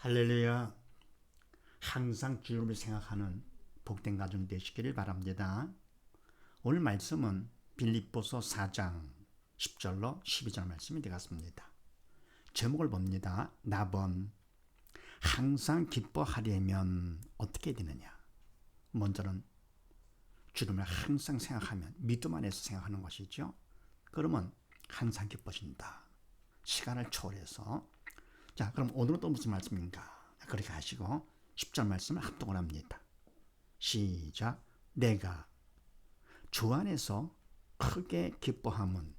할렐루야. 항상 주님을 생각하는 복된 가정 되시기를 바랍니다. 오늘 말씀은 빌립보서 4장 10절로 12절 말씀이 되겠습니다. 제목을 봅니다. 나번 항상 기뻐하려면 어떻게 되느냐. 먼저는 주님을 항상 생각하면 믿음 안에서 생각하는 것이죠. 그러면 항상 기뻐진다. 시간을 초월해서. 자, 그럼 오늘은 또 무슨 말씀인가? 그렇게 하시고 10절 말씀을 합독을 합니다. 시작. 내가 주 안에서 크게 기뻐함은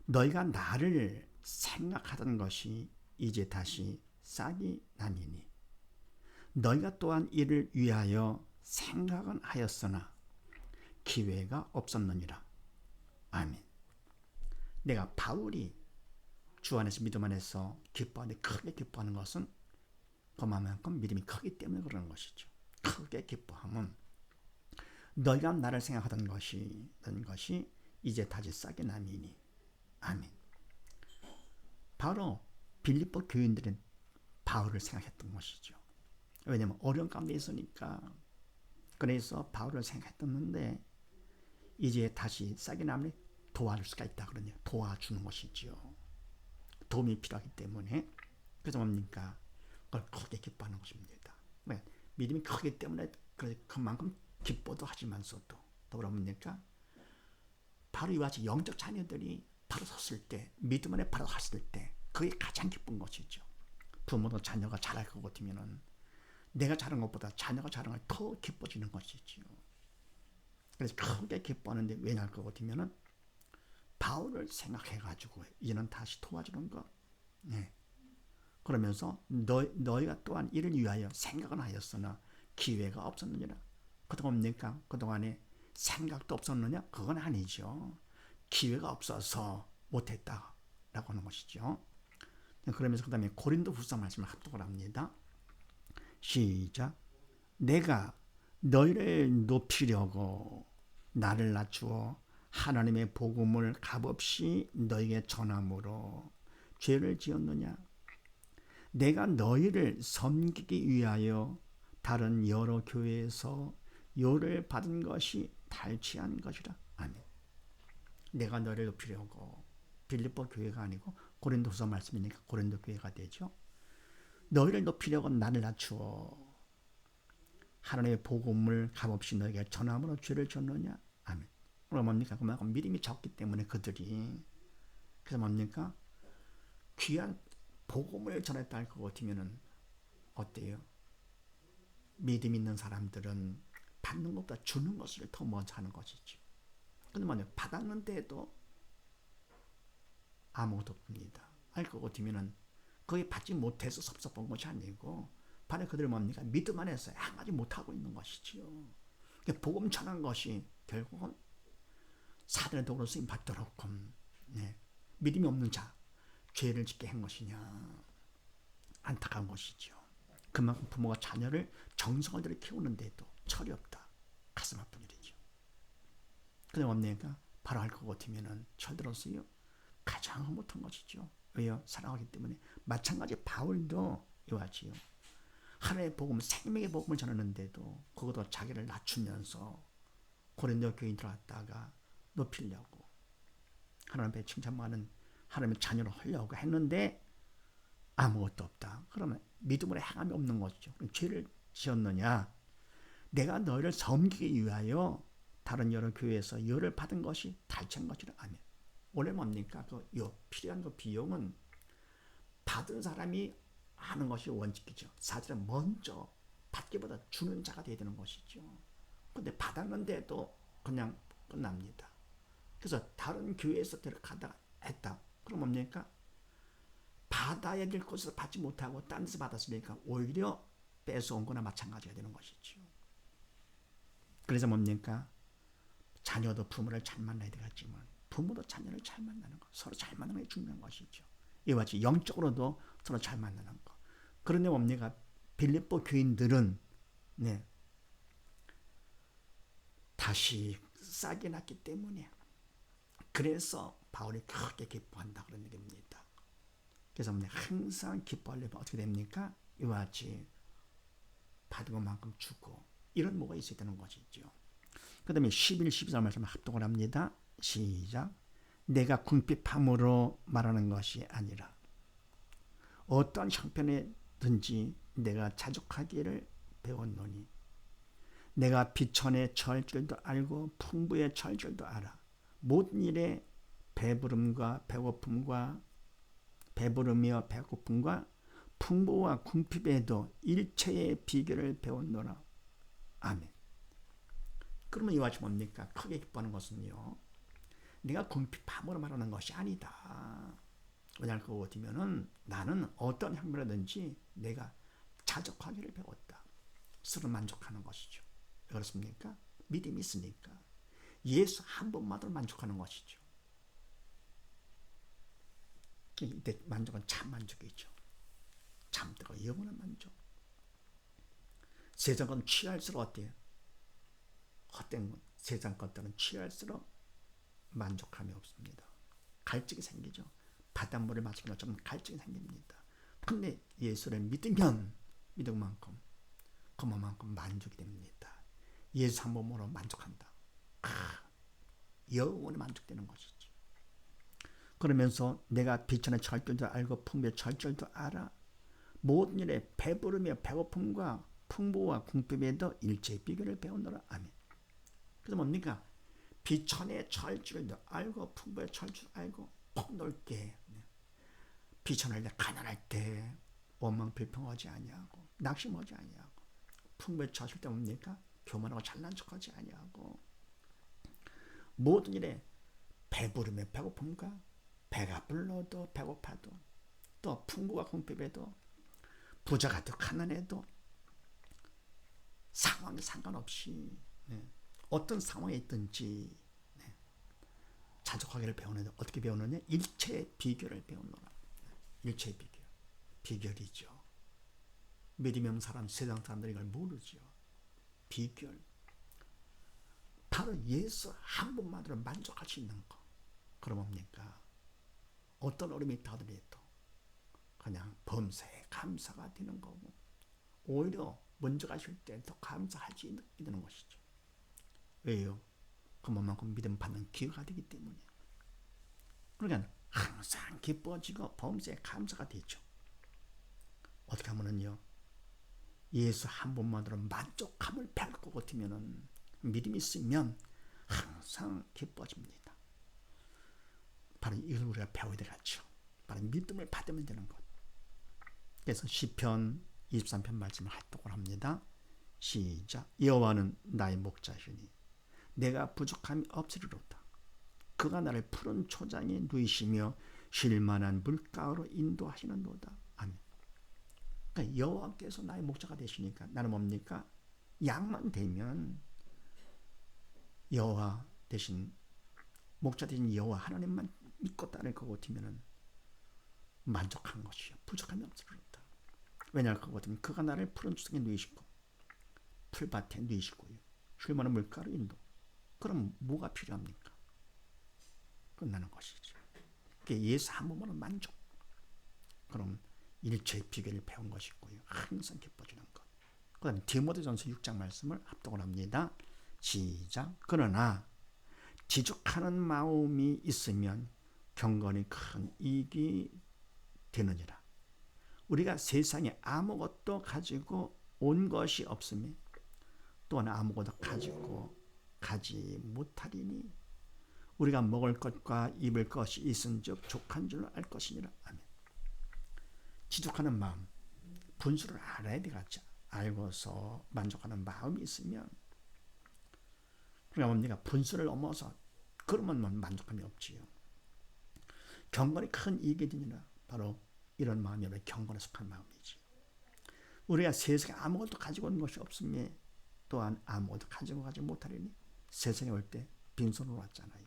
너희가 나를 생각하던 것이 이제 다시 싹이 나니니 너희가 또한 이를 위하여 생각은 하였으나 기회가 없었느니라. 아멘. 내가 바울이 주 안에서 믿음 안에서 기뻐하는데 크게 기뻐하는 것은 그만큼 믿음이 크기 때문에 그러는 것이죠. 크게 기뻐함은 너희가 나를 생각하던 것이 이제 다시 싹이 나니니. 아멘. 바로 빌립보 교인들은 바울을 생각했던 것이죠. 왜냐하면 어려운 가운데 있으니까. 그래서 바울을 생각했었는데 이제 다시 싹이 나면 도와줄 수가 있다 그러네요. 도와주는 것이죠. 도움이 필요하기 때문에. 그래서 뭡니까? 그걸 크게 기뻐하는 것입니다. 왜? 믿음이 크기 때문에 그만큼 기뻐도 하지만서도 더불어 뭡니까? 바로 이와 같이 영적 자녀들이 바로 섰을 때, 믿음 안에 바로 섰을 때 그게 가장 기쁜 것이죠. 부모도 자녀가 잘할 것 같으면 내가 잘한 것보다 자녀가 잘한 걸 더 기뻐지는 것이죠. 그래서 크게 기뻐하는데 왜 날 것 같으면 바울을 생각해가지고 이제는 다시 도와주는 것. 네. 그러면서 너희가 또한 이를 위하여 생각은 하였으나 기회가 없었느니라. 그동안 뭡니까? 그동안에 생각도 없었느냐? 그건 아니죠. 기회가 없어서 못했다라고 하는 것이죠. 그러면서 그 다음에 고린도 후서 말씀을 합독을 합니다. 시작. 내가 너희를 높이려고 나를 낮추어 하나님의 복음을 값없이 너희에게 전함으로 죄를 지었느냐? 내가 너희를 섬기기 위하여 다른 여러 교회에서 요를 받은 것이 탈취한 것이라. 아멘. 내가 너희를 높이려고. 빌립보 교회가 아니고 고린도서 말씀이니까 고린도 교회가 되죠. 너희를 높이려고 나를 낮추어 하나님의 복음을 값없이 너희에게 전함으로 죄를 졌느냐. 아멘. 그럼 뭡니까? 그만큼 믿음이 적기 때문에 그들이. 그래서 뭡니까? 귀한 복음을 전했다 할 것 같으면 어때요? 믿음 있는 사람들은 받는 것보다 주는 것을 더 먼저 하는 것이죠. 근데 뭐냐? 받았는데도 아무것도 없습니다. 할 것 같으면 거의 받지 못해서 섭섭한 것이 아니고 바로 그들 뭡니까? 믿음 안에서 한가지 못하고 있는 것이지요. 복음 전한 것이 결국은 사단의 도구로 쓰임 받도록 믿음이 없는 자 죄를 짓게 한 것이냐. 안타까운 것이죠. 그만큼 부모가 자녀를 정성을 들여 키우는데도 철이 없다. 가슴 아픈 일이죠. 근데 뭡니까? 바로 할 것 같으면 철들었어요. 가장 못한 것이죠. 왜요? 사랑하기 때문에. 마찬가지 바울도 이와 같이요. 하나님의 복음, 생명의 복음을 전하는데도 그것도 자기를 낮추면서 고린도 교인들 왔다가 높이려고 하나님의 칭찬받는 하나님의 자녀로 하려고 했는데 아무것도 없다. 그러면 믿음으로 행함이 없는 것이죠. 죄를 지었느냐? 내가 너희를 섬기기 위하여 다른 여러 교회에서 열을 받은 것이 탈취한 것이라. 아멘. 원래 뭡니까? 필요한 그 비용은 받은 사람이 하는 것이 원칙이죠. 사실은 먼저 받기보다 주는 자가 되어야 되는 것이죠. 근데 받았는데도 그냥 끝납니다. 그래서 다른 교회에서 데려가다가 했다. 그럼 뭡니까? 받아야 될 곳에서 받지 못하고 딴 데서 받았으니까 오히려 뺏어온 거나 마찬가지가 되는 것이죠. 그래서 뭡니까? 자녀도 부모를 잘 만나야 되겠지만 부모도 자녀를 잘 만나는 것, 서로 잘 만나는 게 중요한 것이죠. 이와 같이 영적으로도 서로 잘 만나는 것. 그런데 뭡니까? 빌립보 교인들은 다시 싹이 났기 때문에 그래서 바울이 크게 기뻐한다 그런 얘기입니다. 그래서 항상 기뻐하려면 어떻게 됩니까? 이와 같이 받은 것만큼 주고 이런 뭐가 있어야 되는 것이죠. 그 다음에 11, 12절 말씀 합독을 합니다. 시작. 내가 궁핍함으로 말하는 것이 아니라 어떠한 형편에든지 내가 자족하기를 배웠노니 내가 비천의 처할 줄도 알고 풍부의 처할 줄도 알아. 모든 일에 배부름과 배고픔과 배부름이와 배고픔과 풍부와 궁핍에도 일체의 비결을 배웠노라. 아멘. 그러면 이와 같이 뭡니까? 크게 기뻐하는 것은요, 내가 궁핍함으로 말하는 것이 아니다. 왜냐하면 그거 어디면은 나는 어떤 형편이든지 내가 자족하기를 배웠다. 스스로 만족하는 것이죠. 왜 그렇습니까? 믿음이 있으니까. 예수 한 번만으로 만족하는 것이죠. 이때 만족은 참 만족이죠. 참되고 영원한 만족. 세상 건 취할수록 어때요? 헛된 건 세상 것들은 취할수록 만족함이 없습니다. 갈증이 생기죠. 바닷물을 마시는 것처럼 갈증이 생깁니다. 근데 예수를 믿으면 믿은 만큼 그만큼 만족이 됩니다. 예수 한 번으로 만족한다. 영원히 만족되는 것이지. 그러면서 내가 비천에 처할 줄도 알고 풍부에 처할 줄도 알아. 모든 일에 배부르며 배고픔과 풍부와 궁핍에도 일체의 비결을 배우노라. 아멘. 그래서 뭡니까? 비천에 처할 줄도 알고 풍부에 처할 줄 알고 폭넓게 비천할 때 가난할 때 원망 불평하지 아니하고 낙심하지 아니하고 풍부에 처하실 때 뭡니까? 교만하고 잘난 척하지 아니하고 모든 일에 배부르며 배고픔과 배가 불러도 배고파도 또 풍부와 궁핍에도 부자가 더 가난해도 상황에 상관없이 어떤 상황에 있든지 자족하기를 배우는데 어떻게 배우느냐? 일체의 비결을 배우노라. 일체의 비결. 비결이죠. 믿음이 없는 사람, 세상 사람들이 이걸 모르죠. 비결. 바로 예수 한 분만으로 만족할 수 있는 거. 그럼 뭡니까? 어떤 어려움이 있다 하더라도 그냥 범사에 감사가 되는 거고 오히려 먼저 가실 때 더 감사할 수 있는 것이죠. 왜요? 그만큼 믿음 받는 기회가 되기 때문에. 그러니까 항상 기뻐지고 범사에 감사가 되죠. 어떻게 하면은요, 예수 한 분만으로 만족함을 배울 것 같으면은 믿음이 있으면 항상 기뻐집니다. 바로 이걸 우리가 배워야 되겠죠. 바로 믿음을 받으면 되는 것. 그래서 시편 23편 말씀을 합독을 합니다. 시작. 여호와는 나의 목자시니 내가 부족함이 없으리로다. 그가 나를 푸른 초장에 누이시며 쉴만한 물가로 인도하시는도다. 아멘. 그러니까 여호와께서 나의 목자가 되시니까 나는 뭡니까? 양만 되면 여호와 대신 목자 대신 여호와 하나님만 믿고 따를 것 같으면 만족한 것이요. 부족함이 없으리로다. 왜냐할 것 같으면 그가 나를 푸른 초장에 누이시고 풀밭에 누이시고요. 쉴만한 물가로 인도. 그럼 뭐가 필요합니까? 끝나는 것이죠. 예수 한 번만은 만족. 그럼 일체의 비결을 배운 것이고요. 항상 기뻐지는 것. 그 다음에 디모데전서 6장 말씀을 합독을 합니다. 시작. 그러나 지족하는 마음이 있으면 경건이 큰 이익이 되느니라. 우리가 세상에 아무것도 가지고 온 것이 없으며 또한 아무것도 가지고 가지 못하리니 우리가 먹을 것과 입을 것이 있은즉 족한 줄로 알 것이니라. 아멘. 지족하는 마음, 분수를 알아야 되겠죠. 알고서 만족하는 마음이 있으면 그러니까 뭡니까? 분수를 넘어서 그러면 만족함이 없지요. 경건이 큰 이익이 되니라. 바로 이런 마음이 경건에 속한 마음이지. 우리가 세상에 아무것도 가지고 온 것이 없으며 또한 아무것도 가지고 가지 못하리니 세상에 올 때 빈손으로 왔잖아요.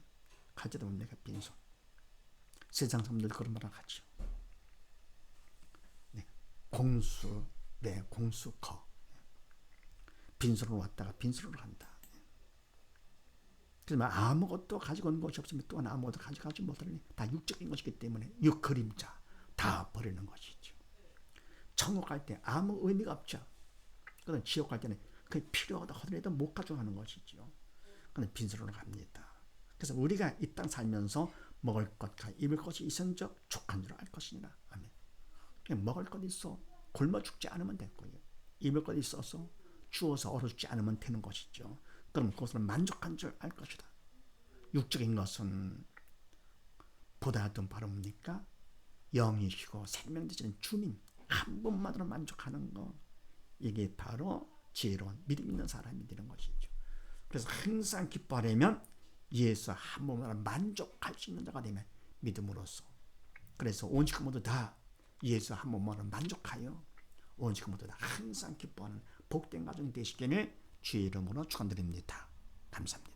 갈 때도 뭡니까? 빈손. 세상 사람들 그런 말을 하죠. 네. 공수, 네, 공수거. 빈손으로 왔다가 빈손으로 간다. 그러면 아무것도 가지고 온 것이 없으면 또한 아무것도 가져가지 못하니 다 육적인 것이기 때문에 육 그림자, 다 버리는 것이죠. 천국 갈 때 아무 의미가 없죠. 그런데 지옥 갈 때는 그게 필요하다 하더라도 못 가져가는 것이죠. 그런데 빈손으로 갑니다. 그래서 우리가 이 땅 살면서 먹을 것과 입을 것이 있은적 족한 줄 알 것이니라. 아멘. 그냥 먹을 것 있어 굶어 죽지 않으면 됐고요. 입을 것 있어서 주어서 얼어 죽지 않으면 되는 것이죠. 그럼 그것으로 만족한 줄 알 것이다. 육적인 것은 보다도 바로 뭡니까? 영이시고 생명 되시는 주님 한 분만으로 만족하는 것, 이게 바로 지혜로운 믿음 있는 사람이 되는 것이죠. 그래서 항상 기뻐하려면 예수 한 분만으로 만족할 수 있는 자가 되면 믿음으로써, 그래서 오직 모두 다 예수 한 분만으로 만족하여 오직 모두 다 항상 기뻐하는 복된 가정 되시기를 주의 이름으로 축원드립니다. 감사합니다.